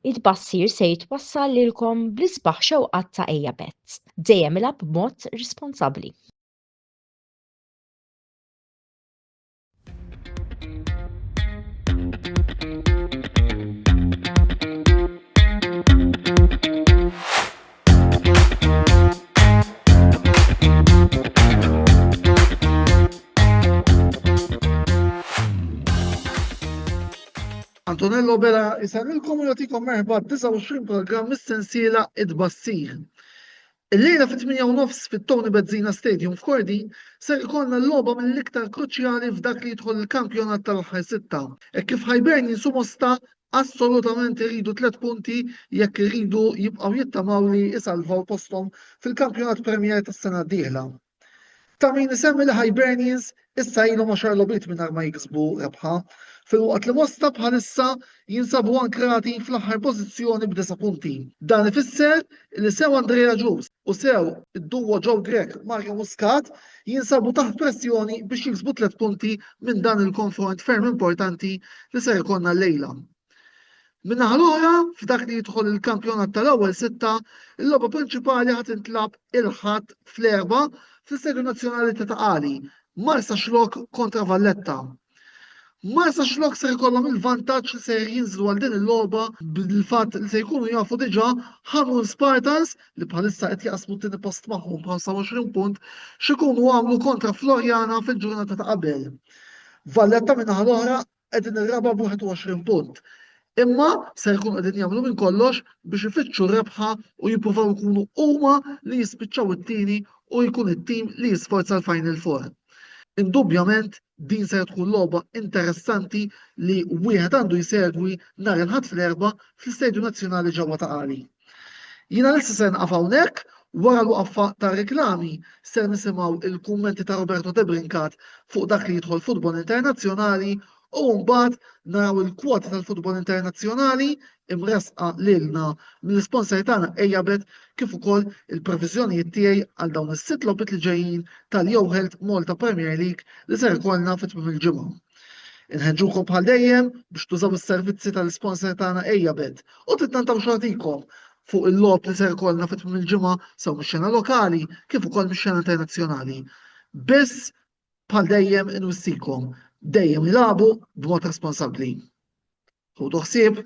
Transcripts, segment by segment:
It-tbassir se jitwassal lilkom bl-isbaħ xewqat ta' Ejja Bett. Dejjem ilab b'mod responsabbli. Antonello Bela jisalilkom u jagħtikom merħba 29 programm mis-sensiela it-tbassir. Illejla fit-8:30 fit-Tony Bezzina Stadium f'Kordi ser ikollna l-logħba mill-iktar kruċjali f'dak li jidħol il-kampjonat tal-aħħar sitta. Hekk kif ħajbern jinsu mosta assolutament iridu 3 punti jekk iridu jibqgħu jittamaw li jisalvaw posthom fil-kampjonat Premier tas-sena d-dieħla. Ta' min isemmi li Hibernians issa ilhom 10 logħbiet mingħajr ma jiksbu rebħa. Fil-waqt li Mosta bħalissa jinsabu ankrati fl-aħħar pożizzjoni b'9 punti. Dan ifisser li sew Andrea Ġus u sew id-duo Joe Grek Mario Muscat jinsabu taħt pressjoni biex jiksbu 3 punti minn dan il-konfront ferm importanti li ser ikollna llejla. Minnaħa l-oħra, f'dak li jidħol il-kampjonat tal-ewwel sitta, il-logħba prinċipali ħadd intlab il-ħadd fl-erba' fl-Istadju Nazzjonali ta' Taqali, Marsa Xlok kontra Valletta. Marsa Xlok ser ikollhom il-vantaġġ li ser jinżlu għal din il-logħba bil-fatt li se jkunu jafu diġà ħamru Spartans li bħalissa qed jaqsmu t-tieni post magħhom b'25 punt x'ikunu għamlu kontra Florjana fil-ġurnata ta' qabel. Valletta minnaħa l-oħra qegħdin ir-raba' b'21 punt. Imma se jkunu qegħdin jagħmlu minn kollox biex ifittxu rebħa u jippruvaw ikunu huma li jispiċċaw it-tieni u jkun it-tim li jisforza l-Final Four. Indubjament din se tkun logħba interessanti li wieħed għandu jsegwi nhar il-ħadd fl-erba' fl-Istedju Nazzjonali ġewwa Taqali. Jiena lista se nqaf hawnhekk wara l-waqfa ta' reklami se nisimgħu il-kummenti ta' Roberto De Brincat fuq dak li jidħol futbol internazzjonali u mbagħad naraw il-kwota tal-futbol internazzjonali imresqa lilna mill-sponsor tagħna Ejja Bett kif ukoll il-previżjonijiet tiegħi għal dawn is-sitt logħbiet li ġejjin tal-Jew Health Malta Premier League li ser ikollna fit-tmiem il-ġimgħa. Inħeġġukom bħal dejjem biex tużaw is-servizzi tal-sponsor tagħna Ejja Bett u tittantaw xogħtikom fuq il-logħb li ser ikollna fit-tmiem il-ġimgħa sew mix-xena lokali kif ukoll mix-xena internazzjonali. Biss bħal dejjem inwissikom dejjem ilagħbu b'mod responsabbli. Ħudu ħsieb.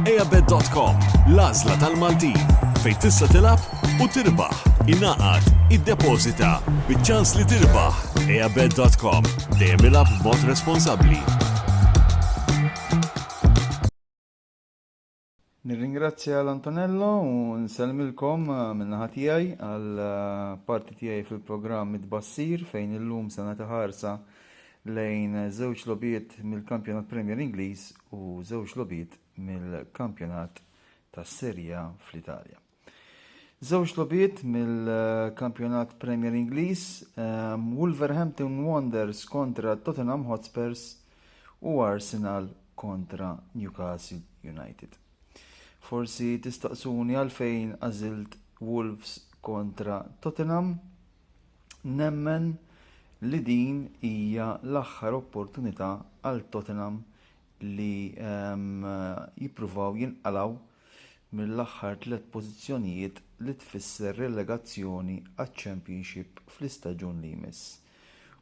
Ejjabet.com, l-għażla tal-Maltin, fejn tista' tilab u tirbaħ, ingħaqad, iddepożita, biċ-ċans li tirbaħ. Ejjabet.com, dejjem ilab b'mod responsabbli. Nirringrazzja l-Antonello u nselmilkom min-naħa tiegħi għal parti tiegħi fil-programm it-tbassir fejn illum se nagħti ħarsa lejn żewġ logħbiet mill-Kampjonat Premier Ingliż u żewġ logħbiet mill-Kampjonat tas-Serja fl-Italja. Żewġ logħbiet mill-Kampjonat Premier Ingliż, Wolverhampton Wanderers kontra Tottenham Hotspurs u Arsenal kontra Newcastle United. Forsi tistaqsuni għalfejn għażilt Wolves kontra Tottenham. Nemmen li din hija l-aħħar opportunità għal Tottenham li jippruvaw jinqalgħu mill-aħħar 3 pożizzjonijiet li tfisser relegazzjoni għaċ-Championship fl-istaġun li jmiss.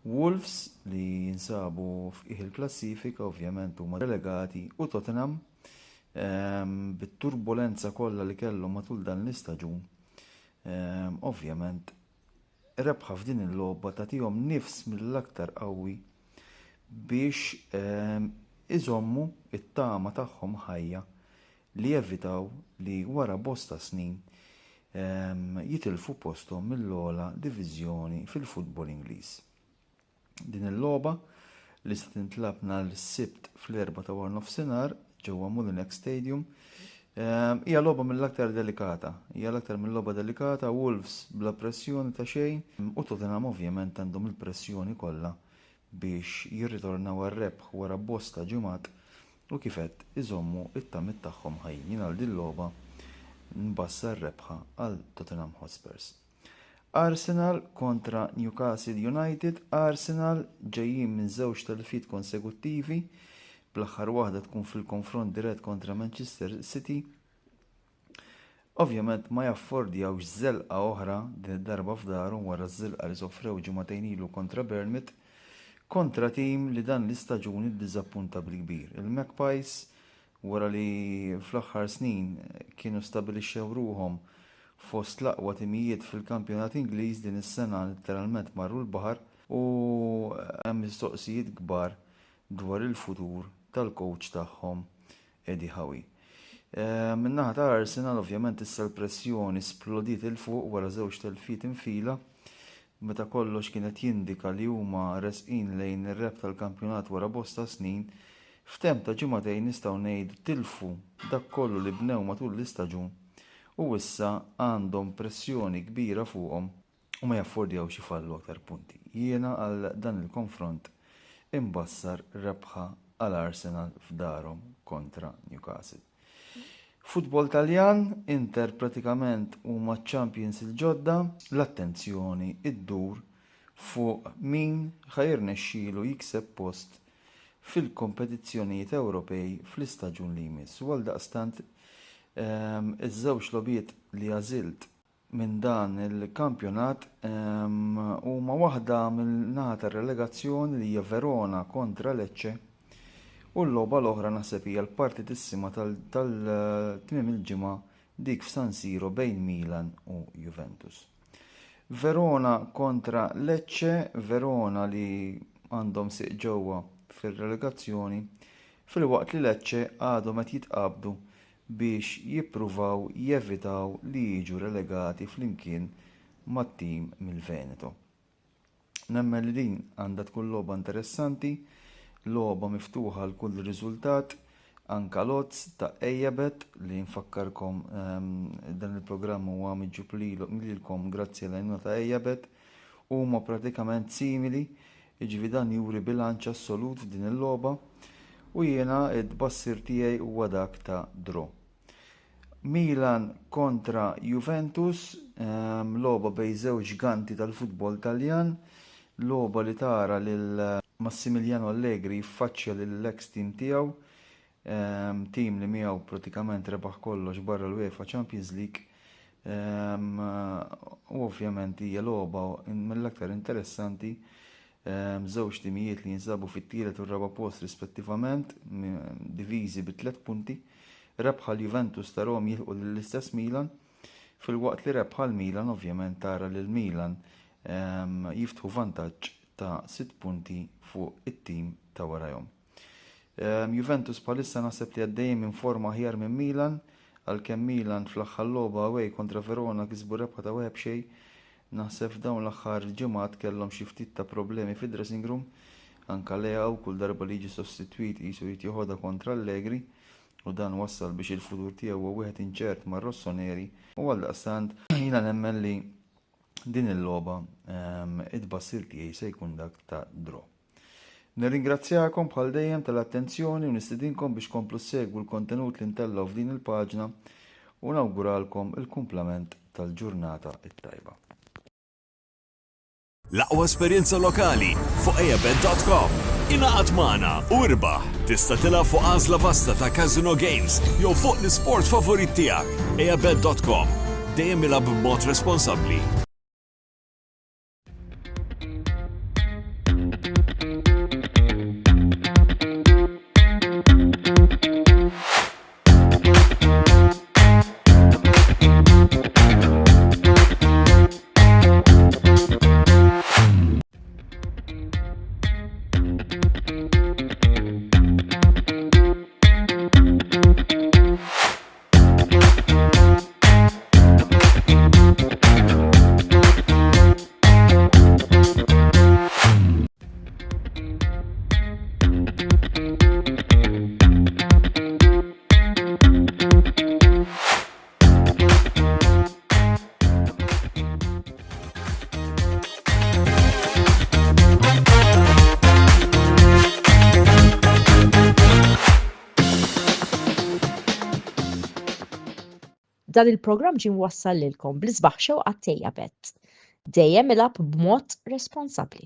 Wolves li jinsabu f'qiegħ il-klassifika ovvjament huma relegati u Tottenham bit-turbulenza kollha li kellhom matul dan l-istaġun ovvjament rebħa f'din il-logħba tagħtihom nifs mill-aktar qawwi biex iżommu it-tama tagħhom ħajja li jevitaw li wara bosta snin jitilfu posthom mill-ogħla diviżjoni fil-futbol Ingliż. Din il-logħba li se tintlabna l-Sibt fl-4 ta' nofsinhar ġewwa Molineux Stadium hija logħba mill-aktar delikata. Hija l-aktar mill-logħba delikata, Wolves bla pressjoni ta' xejn u Tottenham ovvjament għandhom il-pressjoni kollha biex jirritornaw għar-rebħ wara bosta ġimgħat u kif qed iżommu it-tamiet tagħhom ħajjin għal din logħba nbassa r-rebħa għal Tottenham Hotspurs. Arsenal kontra Newcastle United. Arsenal ġejjin minn żewġ telfiet konseguttivi bl-aħħar waħda tkun fil-konfront dirett kontra Manchester City. Ovvjament ma jaffordjawx żelqa oħra din id-darba f'darhom wara ż-żilqa li sofrew ġimagħtejn ilu kontra Bournemouth kontra tim li dan l-istaġun iddiżappunta bil-kbir. Il-Magpies wara li fl-aħħar snin kienu stabilixxew ruhom fost l-aqwa timijiet fil-kampjonat Ingliż din is-sena letteralment marru l-baħar u hemm mistoqsijiet kbar dwar il-futur tal-coach tagħhom Eddie Howe. Min-naħa ta' Arsenal ovvjament issa l-pressjoni splodiet il fuq wara żewġ telfiet infila meta kollox kienet jindika li huma resqin lejn ir-reb tal-kampjonat wara bosta snin. F'temp ta' ġimagħtejn nistgħu ngħidu tilfu dak kollu li bnew matul l-istaġun u issa għandhom pressjoni kbira fuqhom u ma jaffordjawx ifallu aktar punti. Jiena għal dan il-konfront imbassar rebħa għal Arsenal f'darhom kontra Newcastle. Futbol Taljan, Inter pratikament huma champions il-ġodda, l-attenzjoni iddur fuq min ħajrnexxielu jikseb post fil-kompetizzjonijiet Ewropej fl-istaġun li jmiss. U għaldaqstant iż-żewġ logħbiet li għażilt minn dan il-kampjonat huma waħda mill-naħa tar-relegazzjoni li hija Verona kontra Lecce u l-logħba l-oħra naħseb hija l-partitissima tal-tmiem il-ġimgħa dik f'San Siro bejn Milan u Juventus. Verona kontra Lecce, Verona li għandhom siq ġewwa fir-relegazzjoni, filwaqt li Lecce għadhom qed jitqabdu biex jippruvaw jevitaw li jiġu relegati flimkien mat-tim mill-Veneto. Nemmen li din għandha tkun logħba interessanti, logħba miftuħa l kull riżultat, anka lodz ta' Ejjabet li nfakkarkom dan il-programm huwa miġġub lilkom grazzi għal ta' Ejjabet huma pratikament simili, jiġifieri dan juri bilanċ assolut f'din il-logħba u jiena id-bassir tiegħi huwa dak ta' draw. Milan kontra Juventus, logħba bejn żewġ ġganti tal-futbol Taljan, logħba li tara lil Massimiliano Allegri jiffaċċja lill-ex team tiegħu, tim li miegħu pratikament rebaħ kollox barra l-UEFA Champions League. U ovvjament hija logħba mill-aktar interessanti, żewġ timijiet li jinsabu fit-tielet u r-raba' post rispettivament, diviżi bi 3 punti. Rebħa l-Juventus tarhom jilħqu lill-istess Milan, filwaqt li rebħa l-Milan ovvjament tara lil Milan jiftħu vantaġġ ta' 6 punti fuq it-tim ta' warahom. Juventus bħalissa naħseb li għaddejjem minn forma aħjar minn Milan, għalkemm Milan fl-aħħar logħba away kontra Verona kisbu rebħa ta' web xejn. Naħseb f'dawn l-aħħar ġimgħat kellhom xi ftit ta' problemi fid-dressing room, anke Leao kull darba li jiġi sostitwit qisu jrid joħodha kontra Allegri u dan wassal biex il-futur tiegħu huwa wieħed inċert mar-Rossoneri u għaldaqstant jiena nemmen li din il-logħba id-bassir tiegħi se jkun dak ta' draw. Nirringrazzjakom bħal dejjem tal-attenzjoni u nistidinkom biex komplu segwu l-kontenut li ntellgħu f'din il-paġna u nawguralkom il-kumplament tal-ġurnata it-tajba. L-aqwa esperjenza lokali fuq ejjabet.com. Ingħaqad magħna u irbaħ. Tista' tilgħab fuq għażla vasta ta' Casino Games jew fuq l-isport favorit tiegħek. ejjabet.com. Dejjem ilgħab b'mod responsabbli. Dan il-programm ġie mwassal lilkom bl-isbaħ xewqat Ejjabet. Dejjem ilgħab b'mod responsabbli.